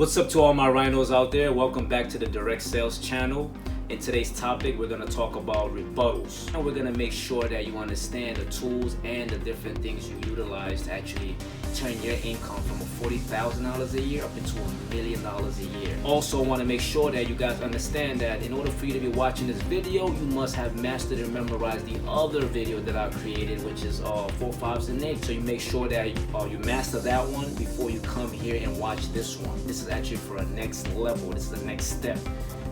What's up to all my rhinos out there? Welcome back to the Direct Sales channel. In today's topic, we're going to talk about rebuttals. And we're going to make sure that you understand the tools and the different things you utilize to actually turn your income from $40,000 a year up into $1 million a year. Also want to make sure that you guys understand that in order for you to be watching this video, you must have mastered and memorized the other video that I created, which is 4, 5s, and 8. So you make sure that you master that one before you come here and watch this one. This is actually for a next level. This is the next step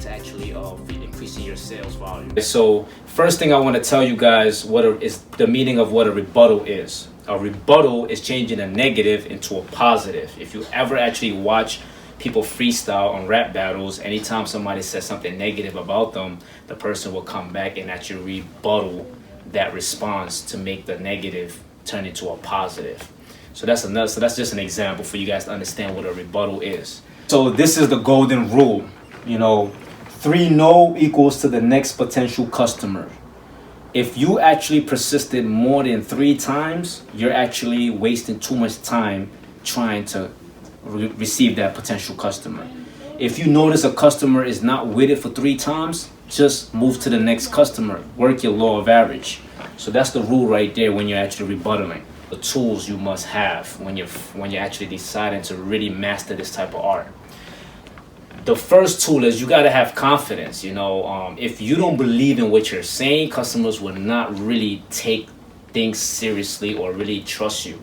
to actually increasing your sales volume. So first thing I want to tell you guys is the meaning of what a rebuttal is. A rebuttal is changing a negative into a positive. If you ever actually watch people freestyle on rap battles, anytime somebody says something negative about them, the person will come back and actually rebuttal that response to make the negative turn into a positive. So that's just an example for you guys to understand what a rebuttal is. So this is the golden rule. 3 no equals to the next potential customer. If you actually persisted more than 3 times, you're actually wasting too much time trying to receive that potential customer. If you notice a customer is not with it for 3 times, just move to the next customer. Work your law of average. So that's the rule right there when you're actually rebuttaling. The tools you must have when you're actually deciding to really master this type of art. The first tool is you got to have confidence. If you don't believe in what you're saying, customers will not really take things seriously or really trust you.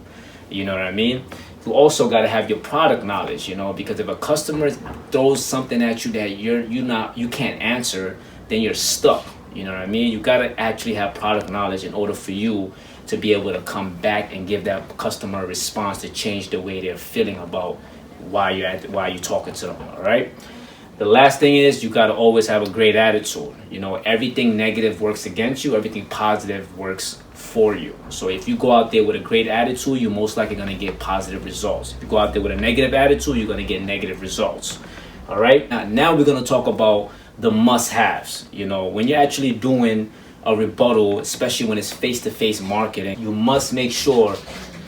You know what I mean? You also got to have your product knowledge, because if a customer throws something at you that you can't answer, then you're stuck. You know what I mean? You got to actually have product knowledge in order for you to be able to come back and give that customer a response to change the way they're feeling about why you're talking to them. All right. The last thing is you got to always have a great attitude. Everything negative works against you, everything positive works for you. So if you go out there with a great attitude, you're most likely going to get positive results. If you go out there with a negative attitude, you're going to get negative results. All right. Now we're going to talk about the must-haves. When you're actually doing a rebuttal, especially when it's face-to-face marketing, you must make sure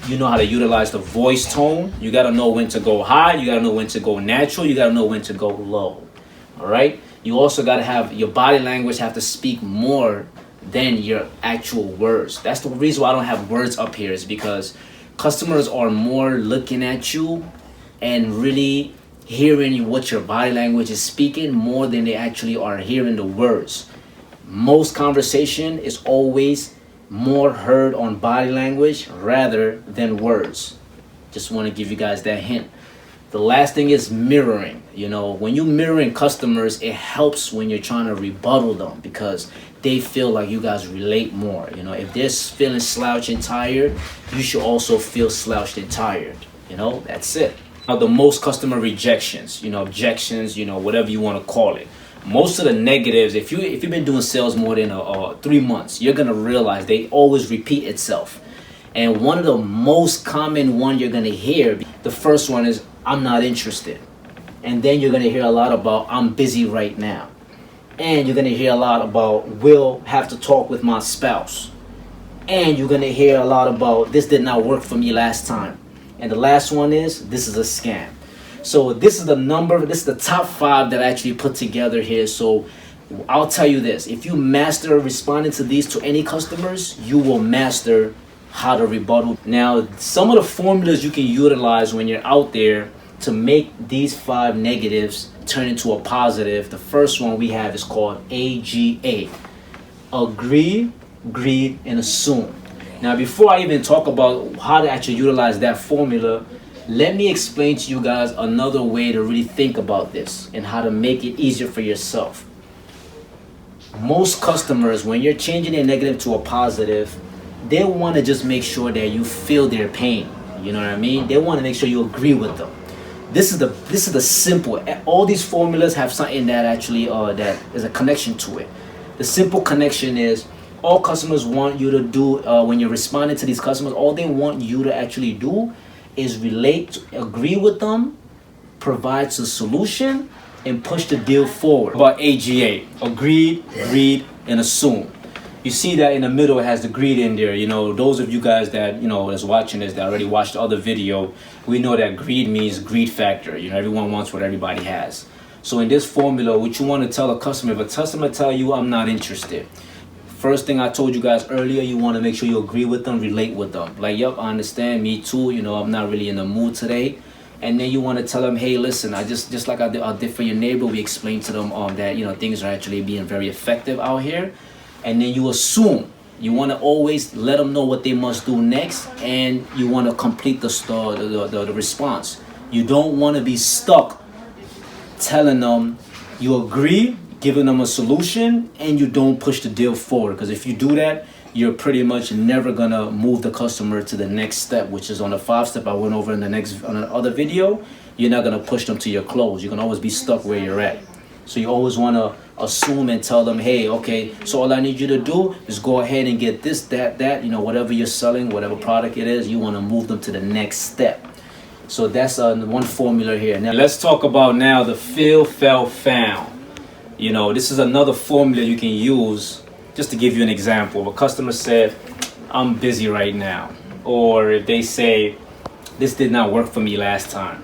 you know how to utilize the voice tone. You got to know when to go high. You got to know when to go natural. You got to know when to go low. All right. You also got to have your body language have to speak more than your actual words. That's the reason why I don't have words up here, is because customers are more looking at you and really hearing what your body language is speaking more than they actually are hearing the words. Most conversation is always more heard on body language rather than words. Just want to give you guys that hint. The last thing is mirroring. When you're mirroring customers, it helps when you're trying to rebuttal them because they feel like you guys relate more. If they're feeling slouched and tired, you should also feel slouched and tired. That's it. Now, the most customer rejections, objections, whatever you want to call it. Most of the negatives, if you've been doing sales more than 3 months, you're going to realize they always repeat itself. And one of the most common one you're going to hear, the first one is, I'm not interested. And then you're going to hear a lot about, I'm busy right now. And you're going to hear a lot about, will have to talk with my spouse. And you're going to hear a lot about, this did not work for me last time. And the last one is, this is a scam. So this is the top 5 that I actually put together here. So I'll tell you this, if you master responding to these to any customers, you will master how to rebuttal. Now, some of the formulas you can utilize when you're out there to make these 5 negatives turn into a positive. The first one we have is called AGA. Agree, greed, and assume. Now, before I even talk about how to actually utilize that formula, let me explain to you guys another way to really think about this and how to make it easier for yourself. Most customers, when you're changing their negative to a positive, they want to just make sure that you feel their pain. You know what I mean? They want to make sure you agree with them. This is the simple. All these formulas have something that actually that is a connection to it. The simple connection is all customers want you to do when you're responding to these customers. All they want you to actually do is relate, agree with them, provides a solution, and push the deal forward. About AGA, agreed, read, and assume. You see that in the middle it has the greed in there. You know, those of you guys that, you know, that's watching this, that already watched the other video, we know that greed means greed factor. You know, everyone wants what everybody has. So in this formula, what you want to tell a customer, if a customer tell you, I'm not interested, first thing I told you guys earlier, you want to make sure you agree with them, relate with them. Like, yep, I understand, me too, you know, I'm not really in the mood today. And then you want to tell them, hey, listen, I just like I did for your neighbor, we explained to them that, you know, things are actually being very effective out here. And then you assume, you want to always let them know what they must do next, and you want to complete the response. You don't want to be stuck telling them you agree, giving them a solution, and you don't push the deal forward. Because if you do that, you're pretty much never gonna move the customer to the next step, which is on the 5-step I went over in on the other video. You're not gonna push them to your close. You can always be stuck where you're at. So you always wanna assume and tell them, hey, okay, so all I need you to do is go ahead and get this, that, you know, whatever you're selling, whatever product it is, you wanna move them to the next step. So that's one formula here. Now let's talk about now the feel, felt, found. You know, this is another formula you can use. Just to give you an example, if a customer said, I'm busy right now, or if they say, this did not work for me last time.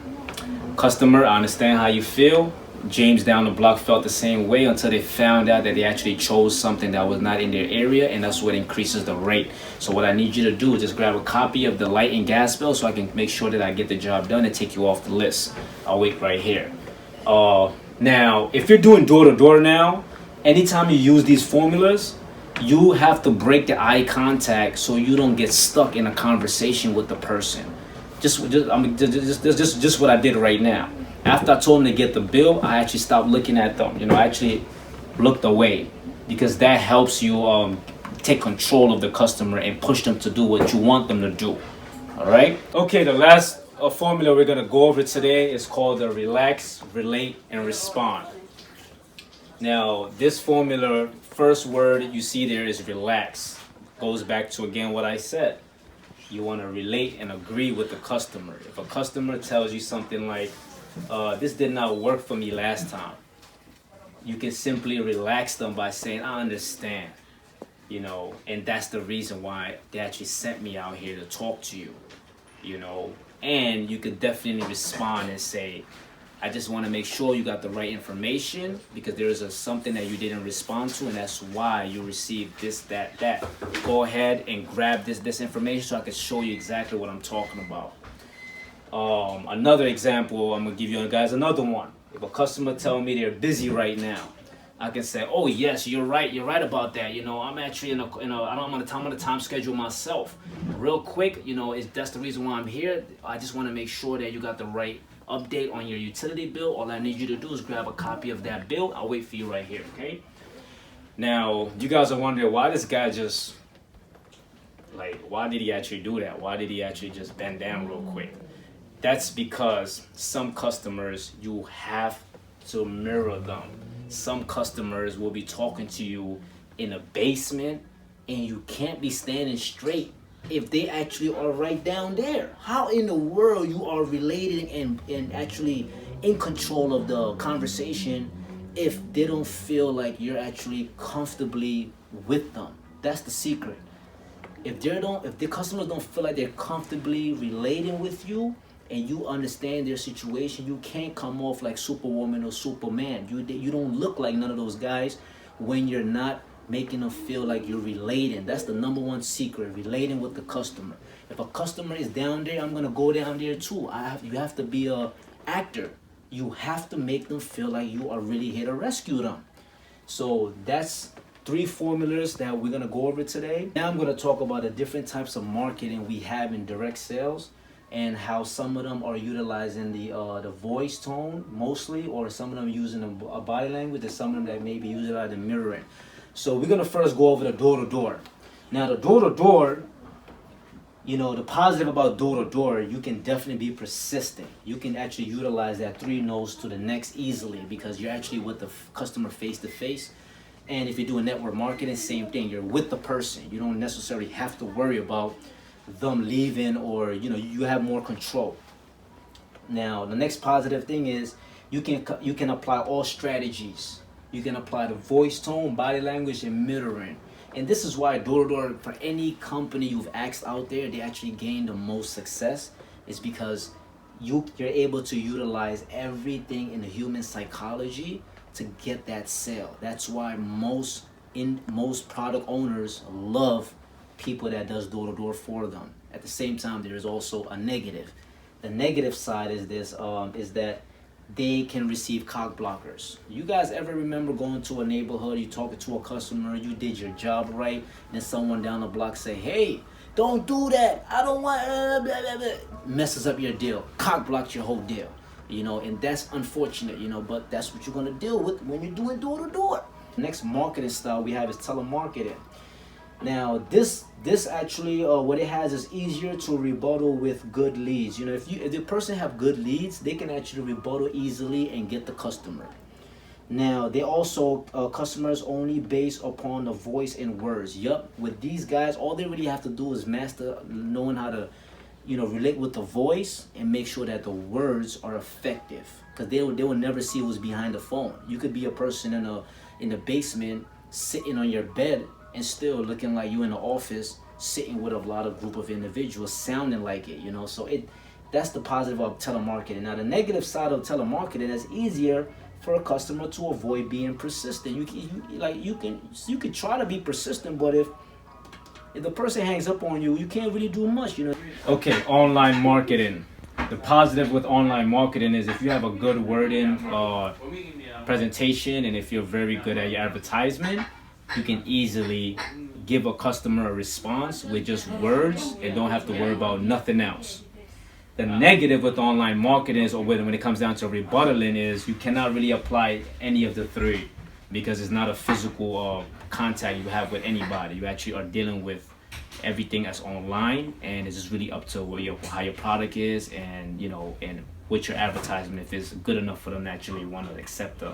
Customer, I understand how you feel. James down the block felt the same way until they found out that they actually chose something that was not in their area, and that's what increases the rate. So what I need you to do is just grab a copy of the light and gas bill so I can make sure that I get the job done and take you off the list. I'll wait right here. Now, if you're doing door-to-door now, anytime you use these formulas, you have to break the eye contact so you don't get stuck in a conversation with the person. Just what I did right now. After I told them to get the bill, I actually stopped looking at them. You know, I actually looked away, because that helps you take control of the customer and push them to do what you want them to do. All right? Okay, the last formula we're gonna go over today is called the relax, relate, and respond. Now, this formula, first word you see there is relax. Goes back to, again, what I said. You want to relate and agree with the customer. If a customer tells you something like, this did not work for me last time, you can simply relax them by saying, I understand. You know, and that's the reason why they actually sent me out here to talk to you. You know, and you could definitely respond and say, I just want to make sure you got the right information, because there is something that you didn't respond to, and that's why you received this, that. Go ahead and grab this information so I can show you exactly what I'm talking about. Another example, I'm going to give you guys another one. If a customer tell me they're busy right now, I can say, oh yes, you're right about that. You know, I'm actually I'm on a time schedule myself. Real quick, you know, that's the reason why I'm here. I just want to make sure that you got the right update on your utility bill. All I need you to do is grab a copy of that bill. I'll wait for you right here, okay? Now, you guys are wondering, why this guy just, like, why did he actually do that? Why did he actually just bend down real quick? That's because some customers, you have to mirror them. Some customers will be talking to you in a basement, and you can't be standing straight if they actually are right down there. How in the world you are relating and actually in control of the conversation if they don't feel like you're actually comfortably with them? That's the secret. If the customers don't feel like they're comfortably relating with you and you understand their situation, you can't come off like Superwoman or Superman. You don't look like none of those guys when you're not making them feel like you're relating. That's the number one secret, relating with the customer. If a customer is down there, I'm gonna go down there too. You have to be a actor. You have to make them feel like you are really here to rescue them. So that's 3 formulas that we're gonna go over today. Now I'm gonna talk about the different types of marketing we have in direct sales, and how some of them are utilizing the voice tone mostly, or some of them using a body language, and some of them that may be utilizing the mirroring. So we're gonna first go over the door-to-door. Now the door-to-door, you know, the positive about door-to-door, you can definitely be persistent. You can actually utilize that 3 no's to the next easily, because you're actually with the customer face-to-face. And if you're doing network marketing, same thing. You're with the person. You don't necessarily have to worry about them leaving, or, you know, you have more control. Now the next positive thing is you can apply all strategies. You can apply the voice tone, body language, and mirroring. And this is why door-to-door, for any company you've asked out there, they actually gain the most success, is because you're able to utilize everything in the human psychology to get that sale. That's why most product owners love people that does door-to-door for them. At the same time, there is also a negative. The negative side is this, is that they can receive cog blockers. You guys ever remember going to a neighborhood, you talking to a customer, you did your job right, and someone down the block say, hey, don't do that, I don't want, blah, blah, blah. Messes up your deal, cog blocks your whole deal, you know, and that's unfortunate, you know, but that's what you're gonna deal with when you're doing door-to-door. Next marketing style we have is telemarketing. Now this actually what it has is easier to rebuttal with good leads. You know, if the person have good leads, they can actually rebuttal easily and get the customer. Now they also customers only based upon the voice and words. Yup, with these guys, all they really have to do is master knowing how to, you know, relate with the voice and make sure that the words are effective, because they will never see what's behind the phone. You could be a person in the basement sitting on your bed and still looking like you in the office sitting with a lot of group of individuals sounding like it, you know. So that's the positive of telemarketing. Now the negative side of telemarketing is easier for a customer to avoid being persistent. You can try to be persistent, but if the person hangs up on you, you can't really do much, you know. Okay, online marketing. The positive with online marketing is if you have a good wording presentation, and if you're very good at your advertisement, you can easily give a customer a response with just words and don't have to worry about nothing else. The negative with online marketing is, or when it comes down to rebuttaling, is you cannot really apply any of the three, because it's not a physical contact you have with anybody. You actually are dealing with everything that's online, and it's just really up to how your product is, and, you know, and with your advertisement, if it's good enough for them to actually want to accept the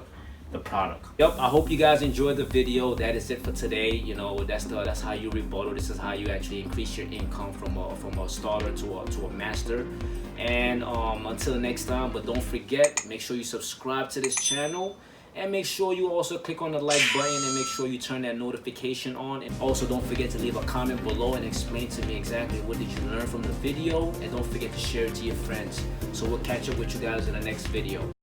product. Yep, I hope you guys enjoyed the video. That is it for today. You know, that's how you rebuttal. This is how you actually increase your income from a starter to a master. And until next time, but don't forget, make sure you subscribe to this channel, and make sure you also click on the like button, and make sure you turn that notification on. And also don't forget to leave a comment below and explain to me exactly what did you learn from the video, and don't forget to share it to your friends. So we'll catch up with you guys in the next video.